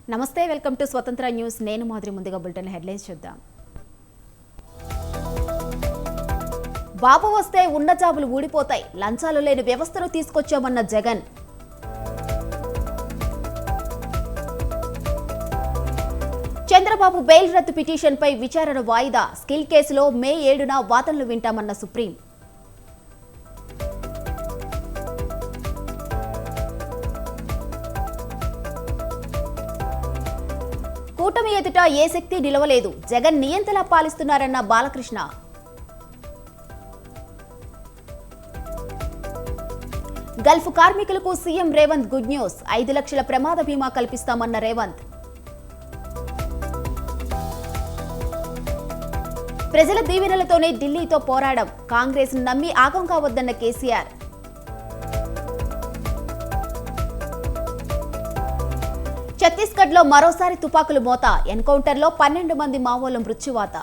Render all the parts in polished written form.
నమస్తే, welcome to స్వతంత్ర news. నేను మాదిరి. ముందుగా బులెటిన్ హెడ్లైన్స్ చూద్దాం. బాబు వస్తే ఉన్న జాబులు ఊడిపోతాయి, లంచాలు లేని వ్యవస్థను తీసుకొచ్చామన్న జగన్. చంద్రబాబు బెయిల్ రద్దు పిటిషన్పై విచారణ వాయిదా, స్కిల్ కేసులో మే 7న వాదనలు వింటామన్న సుప్రీం. కూటమి ఎదుట ఏ శక్తి నిలవలేదు, జగన్ నియంతలా పాలిస్తున్నారన్న బాలకృష్ణ. గల్ఫ్ కార్మికులకు సీఎం రేవంత్ గుడ్ న్యూస్, 5 లక్షల ప్రమాద బీమా కల్పిస్తామన్న రేవంత్. ప్రజల దీవెనలతోనే ఢిల్లీతో పోరాడం, కాంగ్రెస్ నమ్మి ఆగం కావద్దన్న కేసీఆర్. ఛత్తీస్గఢ్లో మరోసారి తుపాకులు మోత, ఎన్కౌంటర్లో 12 మంది మావోల మృత్యువాత.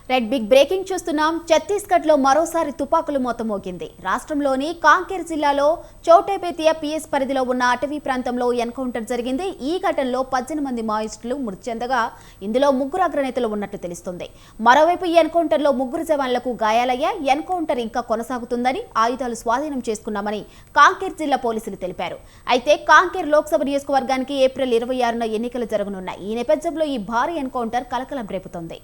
రెడ్ బిగ్ బ్రేకింగ్ చూస్తున్నాం. ఛత్తీస్గఢ్లో మరోసారి తుపాకులు మోత మోగింది. రాష్ట్రంలోని కాంకేర్ జిల్లాలో చౌటేబేతియా పిఎస్ పరిధిలో ఉన్న అటవీ ప్రాంతంలో ఎన్కౌంటర్ జరిగింది. ఈ ఘటనలో 18 మంది మావోయిస్టులు మృతి చెందగా ఇందులో 3 అగ్రనేతలు ఉన్నట్లు తెలుస్తోంది. మరోవైపు ఈ ఎన్కౌంటర్లో 3 జవాన్లకు గాయాలయ్యాయి. ఎన్కౌంటర్ ఇంకా కొనసాగుతుందని, ఆయుధాలు స్వాధీనం చేసుకున్నామని కాంకేర్ జిల్లా పోలీసులు తెలిపారు. అయితే కాంకేర్ లోక్సభ నియోజకవర్గానికి ఏప్రిల్ 26న ఎన్నికలు జరగనున్నాయి. ఈ నేపథ్యంలో ఈ భారీ ఎన్కౌంటర్ కలకలం రేపుతోంది.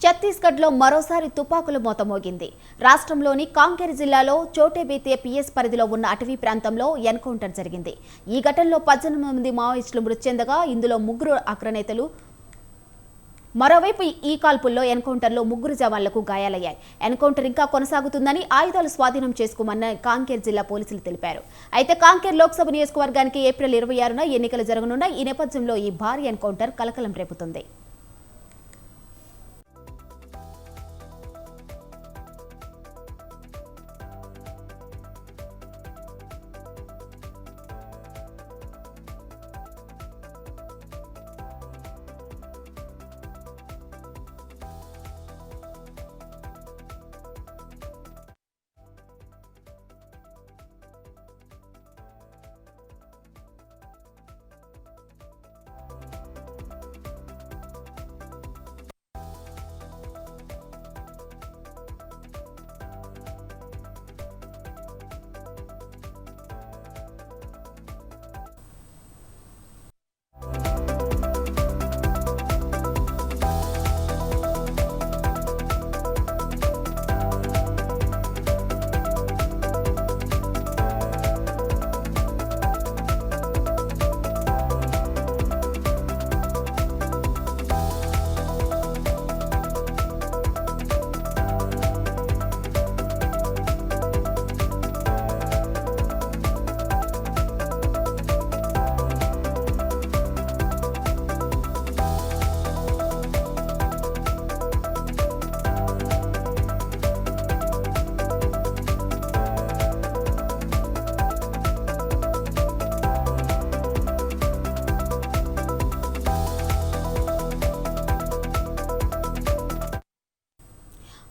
ఛత్తీస్గఢ్లో మరోసారి తుపాకులు మోత మోగింది. రాష్ట్రంలోని కాంకేర్ జిల్లాలో చోటేబేతియా పిఎస్ పరిధిలో ఉన్న అటవీ ప్రాంతంలో ఎన్కౌంటర్ జరిగింది. ఈ ఘటనలో 18 మంది మావోయిస్టులు మృతి చెందగా ఇందులో 3 అగ్రనేతలు. మరోవైపు ఈ కాల్పుల్లో ఎన్కౌంటర్లో 3 జవాన్లకు గాయాలయ్యాయి. ఎన్కౌంటర్ ఇంకా కొనసాగుతుందని, ఆయుధాలు స్వాధీనం చేసుకోమని కాంకేర్ జిల్లా పోలీసులు తెలిపారు. అయితే కాంకేర్ లోక్సభ నియోజకవర్గానికి ఏప్రిల్ 26న ఎన్నికలు జరగనున్నాయి. ఈ నేపథ్యంలో ఈ భారీ ఎన్కౌంటర్ కలకలం రేపుతుంది.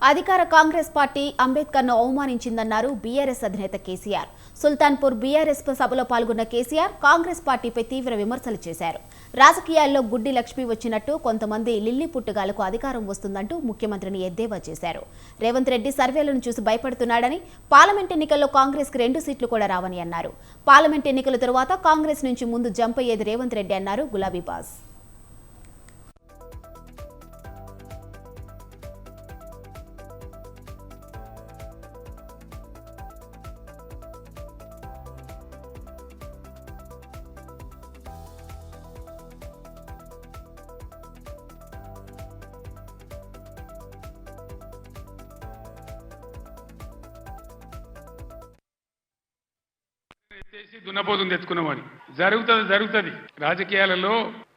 అధికార కాంగ్రెస్ పార్టీ అంబేద్కర్ను అవమానించిందన్నారు బీఆర్ఎస్ అధినేత కేసీఆర్. సుల్తాన్పూర్ బీఆర్ఎస్ సభలో పాల్గొన్న కేసీఆర్ కాంగ్రెస్ పార్టీపై తీవ్ర విమర్శలు చేశారు. రాజకీయాల్లో గుడ్డి లక్ష్మి వచ్చినట్టు కొంతమంది లిల్లీ పుట్టుగాలకు అధికారం వస్తుందంటూ ముఖ్యమంత్రిని ఎద్దేవా చేశారు. రేవంత్ రెడ్డి సర్వేలను చూసి భయపడుతున్నాడని, పార్లమెంట్ ఎన్నికల్లో కాంగ్రెస్కి 2 సీట్లు కూడా రావని అన్నారు. పార్లమెంట్ ఎన్నికల తరువాత కాంగ్రెస్ నుంచి ముందు జంప్ అయ్యేది రేవంత్ రెడ్డి అన్నారు గులాబీబాజ్. దున్నపోతుంది తెచ్చుకున్నామని జరుగుతుంది. రాజకీయాలలో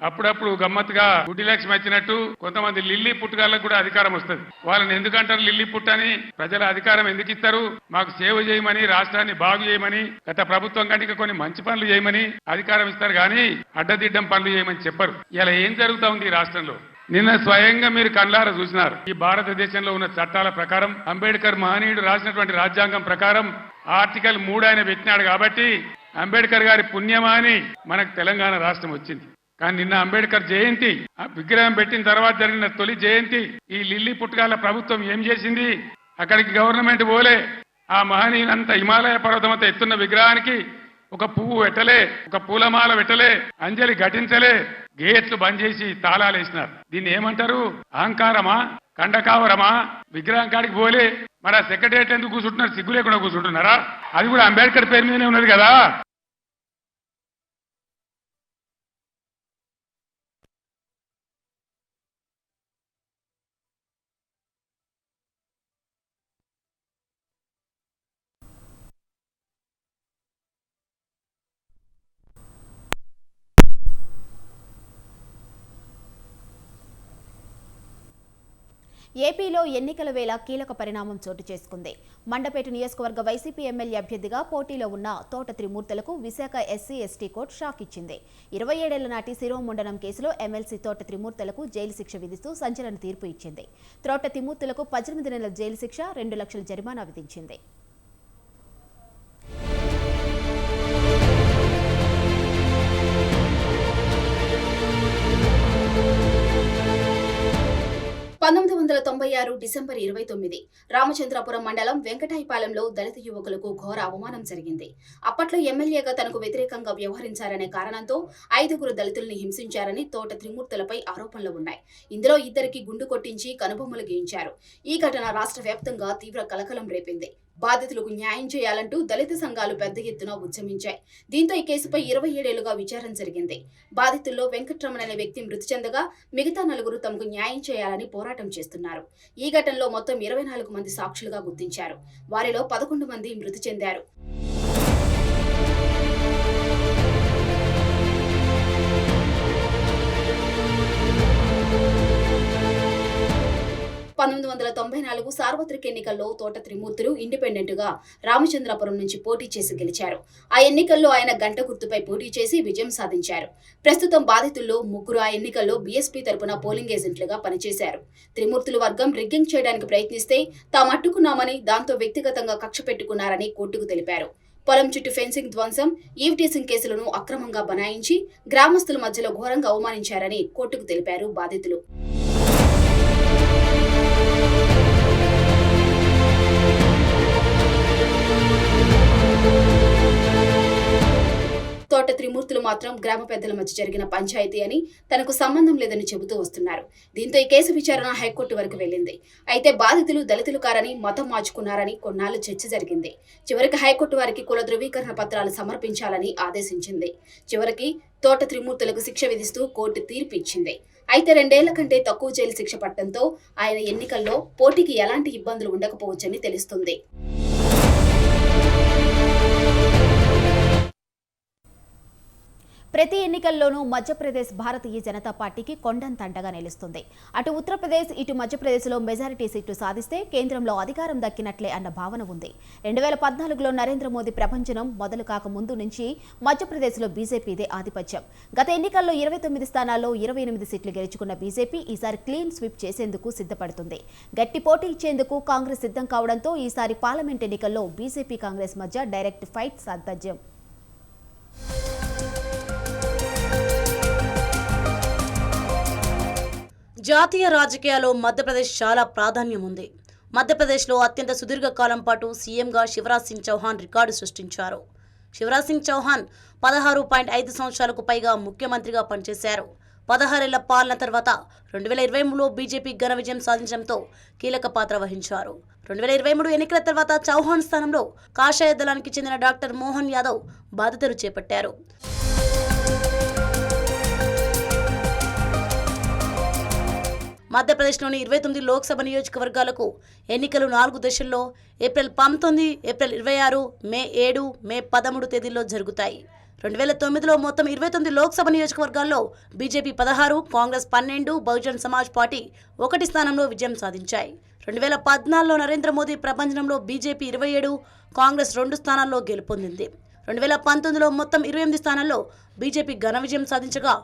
అప్పుడప్పుడు గమ్మత్తుగా గుడ్డి లక్ష్మి వచ్చినట్టు కొంతమంది లిల్లీ పుట్టుగాళ్ళకు కూడా అధికారం వస్తుంది. వాళ్ళని ఎందుకంటారు లిల్లీ పుట్టని? ప్రజల అధికారం ఎందుకు ఇస్తారు? మాకు సేవ చేయమని, రాష్ట్రాన్ని బాగు చేయమని, గత ప్రభుత్వం కంటే కొన్ని మంచి పనులు చేయమని అధికారం ఇస్తారు, కానీ అడ్డదిడ్డం పనులు చేయమని చెప్పరు. ఇలా ఏం జరుగుతా ఉంది ఈ రాష్ట్రంలో? నిన్న స్వయంగా మీరు కళ్ళారా చూసినారు. ఈ భారతదేశంలో ఉన్న చట్టాల ప్రకారం, అంబేద్కర్ మహనీయుడు రాసినటువంటి రాజ్యాంగం ప్రకారం ఆర్టికల్ 3 ఆయన పెట్టినాడు కాబట్టి అంబేద్కర్ గారి పుణ్యమా అని మనకు తెలంగాణ రాష్ట్రం వచ్చింది. కానీ నిన్న అంబేద్కర్ జయంతి, ఆ విగ్రహం పెట్టిన తర్వాత జరిగిన తొలి జయంతి, ఈ లిల్లీ పుట్టుగాల ప్రభుత్వం ఏం చేసింది? అక్కడికి గవర్నమెంట్ పోలే. ఆ మహనీయులంతా హిమాలయ పర్వతం అంతా ఎత్తున్న విగ్రహానికి ఒక పువ్వు పెట్టలే, ఒక పూలమాల పెట్టలే, అంజలి ఘటించలే, గేట్లు బంద్ చేసి తాళాలు వేసినారు. దీన్ని ఏమంటారు? అహంకారమా? కండకావరమా? విగ్రహం కాడికి పోలే. మరి ఆ సెక్రటేరియట్ ఎందుకు కూర్చుంటున్నారు? సిగ్గు లేకుండా కూర్చుంటున్నారా? అది కూడా అంబేద్కర్ పేరు మీదనే ఉన్నది కదా. ఏపీలో ఎన్నికల వేళ కీలక పరిణామం చోటు చేసుకుంది. మండపేట నియోజకవర్గ వైసీపీ ఎమ్మెల్యే అభ్యర్థిగా పోటీలో ఉన్న తోట త్రిమూర్తులకు విశాఖ ఎస్సీ/ఎస్టీ కోర్టు షాక్ ఇచ్చింది. 27 ఏళ్ల నాటి శిరోముండనం కేసులో ఎమ్మెల్సీ తోట త్రిమూర్తులకు జైలు శిక్ష విధిస్తూ సంచలన తీర్పు ఇచ్చింది. తోట త్రిమూర్తులకు 18 నెలల జైలు శిక్ష, 2 లక్షల జరిమానా విధించింది. డిసెంబర్ 29 రామచంద్రపురం మండలం వెంకటాయపాలెంలో దళిత యువకులకు ఘోర అవమానం జరిగింది. అప్పట్లో ఎమ్మెల్యేగా తనకు వ్యతిరేకంగా వ్యవహరించారనే కారణంతో 5గురు దళితుల్ని హింసించారని తోట త్రిమూర్తులపై ఆరోపణలు ఉన్నాయి. ఇందులో 2కి గుండు కొట్టించి కనుబొమ్మలు గీయించారు. ఈ ఘటన రాష్ట్ర వ్యాప్తంగా తీవ్ర కలకలం రేపింది. బాధితులకు న్యాయం చేయాలంటూ దళిత సంఘాలు పెద్ద ఎత్తున ఉద్యమించాయి. దీంతో ఈ కేసుపై 27 ఏళ్లుగా విచారణ జరిగింది. బాధితుల్లో వెంకట్రమణ అనే వ్యక్తి మృతి చెందగా మిగతా 4 తమకు న్యాయం చేయాలని పోరాటం చేస్తున్నారు. ఈ ఘటనలో మొత్తం 24 మంది సాక్షులుగా గుర్తించారు. వారిలో 11 మంది మృతి చెందారు. సార్వత్రిక ఎన్నికల్లో తోట త్రిమూర్తులు ఇండిపెండెంట్ గా రామచంద్రపురం నుంచి పోటీ చేసి గెలిచారు. ఆ ఎన్నికల్లో ఆయన గంట గుర్తుపై పోటీ చేసి విజయం సాధించారు. ప్రస్తుతం బాధితుల్లో 3 ఆ ఎన్నికల్లో బీఎస్పీ తరపున పోలింగ్ ఏజెంట్లుగా పనిచేశారు. త్రిమూర్తుల వర్గం రిగ్గింగ్ చేయడానికి ప్రయత్నిస్తే తాము అడ్డుకున్నామని, దాంతో వ్యక్తిగతంగా కక్ష పెట్టుకున్నారని కోర్టుకు తెలిపారు. పొలం చుట్టూ ఫెన్సింగ్ ధ్వంసం, ఈవ్టీసింగ్ కేసులను అక్రమంగా బనాయించి గ్రామస్తుల మధ్యలో ఘోరంగా అవమానించారని కోర్టుకు తెలిపారు బాధితులు. తోట త్రిమూర్తులు మాత్రం గ్రామ పెద్దల మధ్య జరిగిన పంచాయతీ అని, తనకు సంబంధం లేదని చెబుతూ వస్తున్నారు. దీంతో ఈ కేసు విచారణ హైకోర్టు వరకు వెళ్లింది. అయితే బాధితులు దళితులు కారని, మతం మార్చుకున్నారని కొన్నాళ్లు చర్చ జరిగింది. చివరికి హైకోర్టు వారికి కుల ధృవీకరణ పత్రాలు సమర్పించాలని ఆదేశించింది. చివరికి తోట త్రిమూర్తులకు శిక్ష విధిస్తూ కోర్టు తీర్పు ఇచ్చింది. అయితే 2 ఏళ్ల కంటే తక్కువ జైలు శిక్ష పడటంతో ఆయన ఎన్నికల్లో పోటీకి ఎలాంటి ఇబ్బందులు ఉండకపోవచ్చని తెలుస్తుంది. ప్రతి ఎన్నికల్లోనూ మధ్యప్రదేశ్ భారతీయ జనతా పార్టీకి కొండంత అండగా నిలుస్తుంది. అటు ఉత్తరప్రదేశ్ ఇటు మధ్యప్రదేశ్లో మెజారిటీ సీట్లు సాధిస్తే కేంద్రంలో అధికారం దక్కినట్లే అన్న భావన ఉంది. 2014లో నరేంద్ర మోదీ ప్రభంజనం మొదలు కాక ముందు నుంచి మధ్యప్రదేశ్లో బీజేపీదే ఆధిపత్యం. గత ఎన్నికల్లో 29 స్థానాల్లో 28 సీట్లు గెలుచుకున్న బీజేపీ ఈసారి క్లీన్ స్వీప్ చేసేందుకు సిద్ధపడుతుంది. గట్టి పోటీ ఇచ్చేందుకు కాంగ్రెస్ సిద్ధం కావడంతో ఈసారి పార్లమెంట్ ఎన్నికల్లో బీజేపీ కాంగ్రెస్ మధ్య డైరెక్ట్ ఫైట్ సాధ్యం. జాతీయ రాజకీయాల్లో మధ్యప్రదేశ్ చాలా ప్రాధాన్యం ఉంది. మధ్యప్రదేశ్లో అత్యంత సుదీర్ఘ కాలం పాటు సీఎంగా శివరాజ్ సింగ్ చౌహాన్ రికార్డు సృష్టించారు. శివరాజ్ సింగ్ చౌహాన్ 16.5 సంవత్సరాలకు పైగా ముఖ్యమంత్రిగా పనిచేశారు. 16 ఏళ్ల పాలన తర్వాత 2023లో బీజేపీ ఘన విజయం సాధించడంతో కీలక పాత్ర వహించారు. 2023 ఎన్నికల తర్వాత చౌహాన్ స్థానంలో కాషాయ దళానికి చెందిన డాక్టర్ మోహన్ యాదవ్ బాధ్యతలు చేపట్టారు. మధ్యప్రదేశ్లోని 29 లోక్సభ నియోజకవర్గాలకు ఎన్నికలు 4 దశల్లో ఏప్రిల్ 19, ఏప్రిల్ 26, మే 7, మే 13 తేదీల్లో జరుగుతాయి. 2009లో మొత్తం 29 లోక్సభ నియోజకవర్గాల్లో బీజేపీ 16, కాంగ్రెస్ 12, బహుజన్ సమాజ్ పార్టీ 1 స్థానంలో విజయం సాధించాయి. 2014లో నరేంద్ర మోదీ ప్రభంజనంలో బీజేపీ 27, కాంగ్రెస్ 2 స్థానాల్లో గెలుపొందింది. 2019లో మొత్తం 28 స్థానాల్లో బీజేపీ ఘన విజయం సాధించగా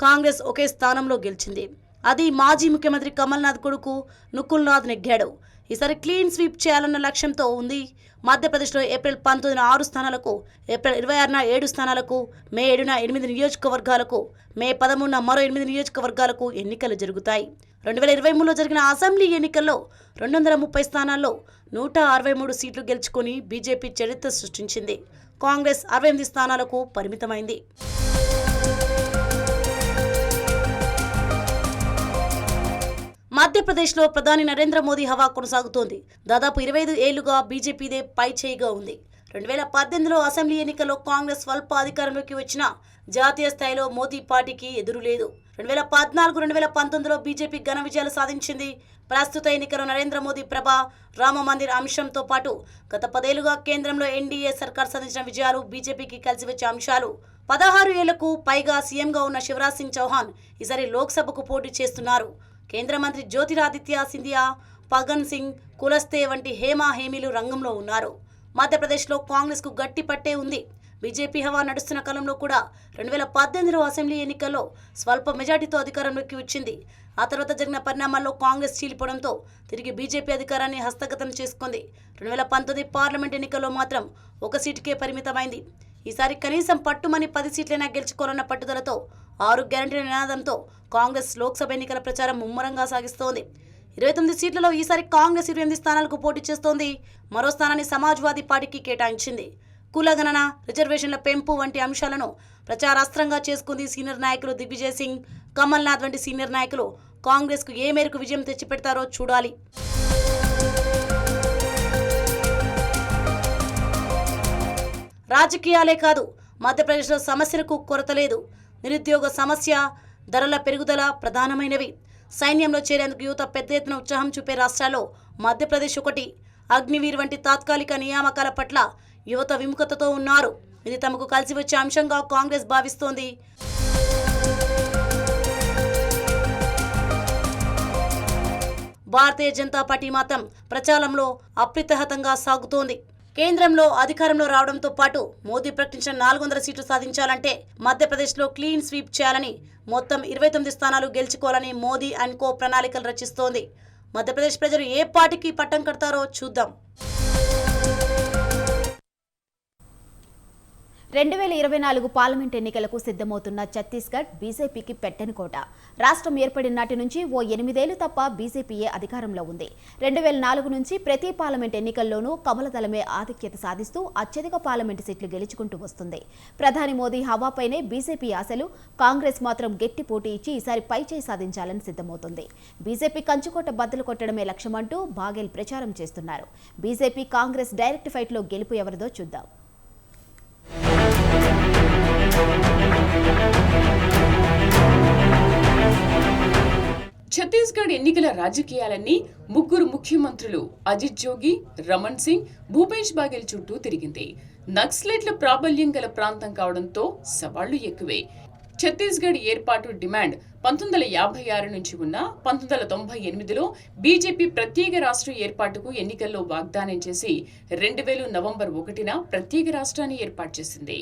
కాంగ్రెస్ ఒకే స్థానంలో గెలిచింది. అది మాజీ ముఖ్యమంత్రి కమల్నాథ్ కొడుకు నుకుల్నాథ్ నెగ్గాడు. ఈసారి క్లీన్ స్వీప్ చేయాలన్న లక్ష్యంతో ఉంది. మధ్యప్రదేశ్లో ఏప్రిల్ 19న 6 స్థానాలకు, ఏప్రిల్ 26న 7 స్థానాలకు, మే 7న 8 నియోజకవర్గాలకు, మే 13న మరో 8 నియోజకవర్గాలకు ఎన్నికలు జరుగుతాయి. 2023లో జరిగిన అసెంబ్లీ ఎన్నికల్లో 230 స్థానాల్లో 163 సీట్లు గెలుచుకొని బీజేపీ చరిత్ర సృష్టించింది. కాంగ్రెస్ 68 స్థానాలకు పరిమితమైంది. మధ్యప్రదేశ్లో ప్రధాని నరేంద్ర మోదీ హవా కొనసాగుతోంది. దాదాపు 25 ఏళ్లుగా బీజేపీదే పై చేయిగా ఉంది. 2018లో అసెంబ్లీ ఎన్నికల్లో కాంగ్రెస్ స్వల్ప అధికారంలోకి వచ్చినా జాతీయ స్థాయిలో మోదీ పార్టీకి ఎదురు లేదు. 2014, 2019లో బీజేపీ ఘన విజయాలు సాధించింది. ప్రస్తుత ఎన్నికల్లో నరేంద్ర మోదీ ప్రభ, రామ మందిర్ అంశంతో పాటు గత 10 ఏళ్లుగా కేంద్రంలో ఎన్డీఏ సర్కార్ సాధించిన విజయాలు బీజేపీకి కలిసి వచ్చే అంశాలు. 16 ఏళ్లకు పైగా సీఎంగా ఉన్న శివరాజ్ సింగ్ చౌహాన్ ఈసారి లోక్సభకు పోటీ చేస్తున్నారు. కేంద్ర మంత్రి జ్యోతిరాదిత్య సింధియా, పగన్ సింగ్ కులస్తే వంటి హేమీలు రంగంలో ఉన్నారు. మధ్యప్రదేశ్లో కాంగ్రెస్కు గట్టి పట్టే ఉంది. బీజేపీ హవా నడుస్తున్న కాలంలో కూడా 2018లో అసెంబ్లీ ఎన్నికల్లో స్వల్ప మెజార్టీతో అధికారంలోకి వచ్చింది. ఆ తర్వాత జరిగిన పరిణామాల్లో కాంగ్రెస్ చీలిపోవడంతో తిరిగి బీజేపీ అధికారాన్ని హస్తగతం చేసుకుంది. 2019 పార్లమెంట్ ఎన్నికల్లో మాత్రం 1 సీటుకే పరిమితమైంది. ఈసారి కనీసం పట్టుమని 10 సీట్లైనా గెలుచుకోవాలన్న పట్టుదలతో 6 గ్యారంటీల నినాదంతో కాంగ్రెస్ లోక్సభ ఎన్నికల ప్రచారం ముమ్మరంగా సాగిస్తోంది. 29 సీట్లలో ఈసారి కాంగ్రెస్ 28 స్థానాలకు పోటీ చేస్తోంది. మరో స్థానాన్ని సమాజ్వాదీ పార్టీకి కేటాయించింది. కులగణన, రిజర్వేషన్ల పెంపు వంటి అంశాలను ప్రచారాస్త్రంగా చేసుకుంది. సీనియర్ నాయకులు దిగ్విజయ్ సింగ్, కమల్నాథ్ వంటి సీనియర్ నాయకులు కాంగ్రెస్కు ఏ మేరకు విజయం తెచ్చిపెడతారో చూడాలి. రాజకీయాలే కాదు, మధ్యప్రదేశ్లో సమస్యలకు కొరత లేదు. నిరుద్యోగ సమస్య, ధరల పెరుగుదల ప్రధానమైనవి. సైన్యంలో చేరేందుకు యువత పెద్ద ఎత్తున ఉత్సాహం చూపే రాష్ట్రాల్లో మధ్యప్రదేశ్ ఒకటి. అగ్నివీర్ వంటి తాత్కాలిక నియామకాల పట్ల యువత విముఖతతో ఉన్నారు. ఇది తమకు కలిసి వచ్చే అంశంగా కాంగ్రెస్ భావిస్తోంది. భారతీయ జనతా పార్టీ మాత్రం ప్రచారంలో అప్రతిహతంగా సాగుతోంది. కేంద్రంలో అధికారంలో రావడంతో పాటు మోదీ ప్రకటించిన 400 సీట్లు సాధించాలంటే మధ్యప్రదేశ్లో క్లీన్ స్వీప్ చేయాలని, మొత్తం 29 స్థానాలు గెలుచుకోవాలని మోదీ అండ్ కో ప్రణాళికలు రచిస్తోంది. మధ్యప్రదేశ్ ప్రజలు ఏ పార్టీకి పట్టం కడతారో చూద్దాం. 2024 పార్లమెంట్ ఎన్నికలకు సిద్ధమవుతున్న ఛత్తీస్గఢ్ బీజేపీకి పెట్టని కోట. రాష్ట్రం ఏర్పడిన నాటి నుంచి ఓ 8 ఏళ్లు తప్ప బీజేపీయే అధికారంలో ఉంది. 2004 నుంచి ప్రతి పార్లమెంట్ ఎన్నికల్లోనూ కమలదళమే ఆధిక్యత సాధిస్తూ అత్యధిక పార్లమెంటు సీట్లు గెలుచుకుంటూ వస్తుంది. ప్రధాని మోదీ హవాపైనే బీజేపీ ఆశలు. కాంగ్రెస్ మాత్రం గట్టి పోటీ ఇచ్చి ఈసారి పైచేయి సాధించాలని సిద్ధమవుతుంది. బీజేపీ కంచుకోట బద్దలు కొట్టడమే లక్ష్యమంటూ బాగేల్ ప్రచారం చేస్తున్నారు. బీజేపీ కాంగ్రెస్ డైరెక్ట్ ఫైట్లో గెలుపు ఎవరిదో చూద్దాం. ఛత్తీస్గఢ్ ఎన్నికల రాజకీయాలన్నీ ముగ్గురు ముఖ్యమంత్రులు అజిత్ జోగి, రమణ్ సింగ్, భూపేష్ బాగేల్ చుట్టూ తిరిగింది. నక్సలైట్ల ప్రాబల్యం గల ప్రాంతం కావడంతో సవాళ్లు ఎక్కువే. ఛత్తీస్గఢ్ ఏర్పాటు డిమాండ్ 1956 నుంచి ఉన్న 1998లో బీజేపీ ప్రత్యేక రాష్ట్ర ఏర్పాటుకు ఎన్నికల్లో వాగ్దానం చేసి 2000 నవంబర్ 1న ప్రత్యేక రాష్ట్రాన్ని ఏర్పాటు చేసింది.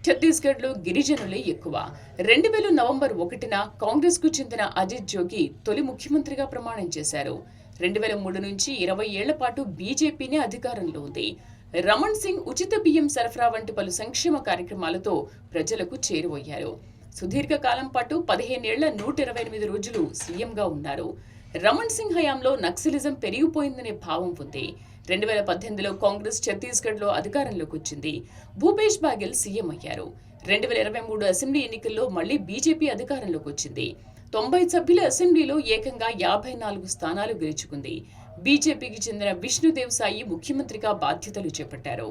ఛత్తీస్గఢ్లో గిరిజనులే ఎక్కువ. 2000 నవంబర్ 1న కాంగ్రెస్ కు చెందిన అజిత్ జోగి తొలి ముఖ్యమంత్రిగా ప్రమాణం చేశారు. 2003 నుంచి 20 ఏళ్ల పాటు బీజేపీనే అధికారంలో ఉంది. రమణ్ సింగ్ ఉచిత బియ్యం సరఫరా వంటి పలు సంక్షేమ కార్యక్రమాలతో ప్రజలకు చేరువయ్యారు. సుదీర్ఘ కాలం పాటు 15 ఏళ్ల 128 రోజులు సీఎంగా ఉన్నారు. రమణ్ సింగ్ హయాంలో నక్సలిజం పెరిగిపోయిందనే భావం ఉంది. 2018లో కాంగ్రెస్ ఛత్తీస్గఢ్లో అధికారంలోకి వచ్చింది. భూపేష్ బాగెల్ సీఎం అయ్యారు. 2023 అసెంబ్లీ ఎన్నికల్లో మళ్లీ బీజేపీ అధికారంలోకి వచ్చింది. 90 సభ్యుల అసెంబ్లీలో ఏకంగా 54 స్థానాలు గెలుచుకుంది. బీజేపీకి చెందిన విష్ణుదేవ్ సాయి ముఖ్యమంత్రిగా బాధ్యతలు చేపట్టారు.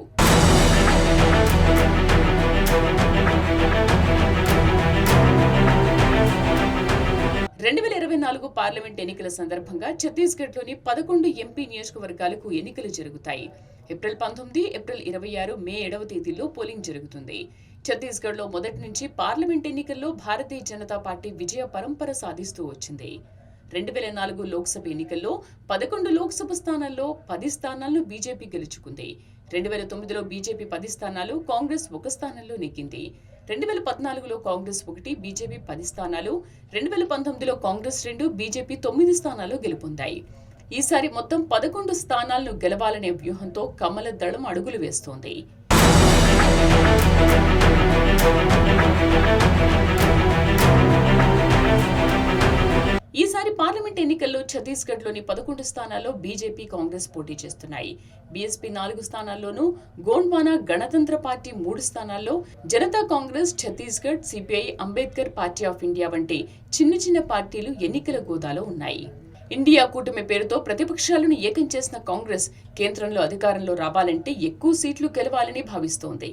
2024 పార్లమెంట్ ఎన్నికల సందర్భంగా ఛత్తీస్గఢ్లోని 11 ఎంపీ నియోజకవర్గాలకు ఎన్నికలు జరుగుతాయి. ఏప్రిల్ 19, ఏప్రిల్ 26, మే 7వ తేదీల్లో పోలింగ్ జరుగుతుంది. ఛత్తీస్గఢ్లో మొదటి నుంచి పార్లమెంట్ ఎన్నికల్లో భారతీయ జనతా పార్టీ విజయ పరంపర సాధిస్తూ వచ్చింది. 2004 లోక్సభ ఎన్నికల్లో 11 లోక్సభ స్థానాల్లో 10 స్థానాలను బీజేపీ గెలుచుకుంది. 2009లో బీజేపీ 10 స్థానాలు, కాంగ్రెస్ 1 స్థానంలో నెగ్గింది. 2014లో కాంగ్రెస్ 1, బీజేపీ 10 స్థానాలు, 2019లో కాంగ్రెస్ 2, బీజేపీ 9 స్థానాలు గెలుపొందాయి. ఈసారి మొత్తం 11 స్థానాలను గెలవాలనే వ్యూహంతో కమల దళం అడుగులు వేస్తోంది. ఈసారి పార్లమెంట్ ఎన్నికల్లో ఛత్తీస్గఢ్లోని 11 స్థానాల్లో బీజేపీ, కాంగ్రెస్ పోటీ చేస్తున్నాయి. బీఎస్పీ 4 స్థానాల్లోనూ, గోండ్వానా గణతంత్ర పార్టీ 3 స్థానాల్లో, Janata Congress, Chhattisgarh, CPI, Ambedkar party of India వంటి చిన్న పార్టీలు ఎన్నికల గోదాలో ఉన్నాయి. ఇండియా కూటమి పేరుతో ప్రతిపక్షాలను ఏకం చేసిన కాంగ్రెస్ కేంద్రంలో అధికారంలో రావాలంటే ఎక్కువ సీట్లు గెలవాలని భావిస్తోంది.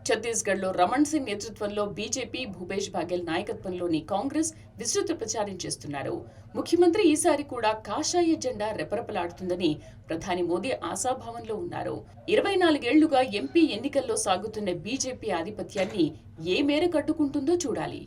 ఛత్తీస్గఢ్లో రమణ్ సింగ్ నేతృత్వంలో బీజేపీ, భూపేష్ బాగెల్ నాయకత్వంలోని కాంగ్రెస్ విస్తృత ప్రచారం చేస్తున్నారు. ముఖ్యమంత్రి ఈసారి కూడా కాషాయ జెండా రెపరెపలాడుతుందని ప్రధాని మోదీ ఆశాభావంలో ఉన్నారు. 24 ఏళ్లుగా ఎంపీ ఎన్నికల్లో సాగుతున్న బీజేపీ ఆధిపత్యాన్ని ఏ మేర కట్టుకుంటుందో చూడాలి.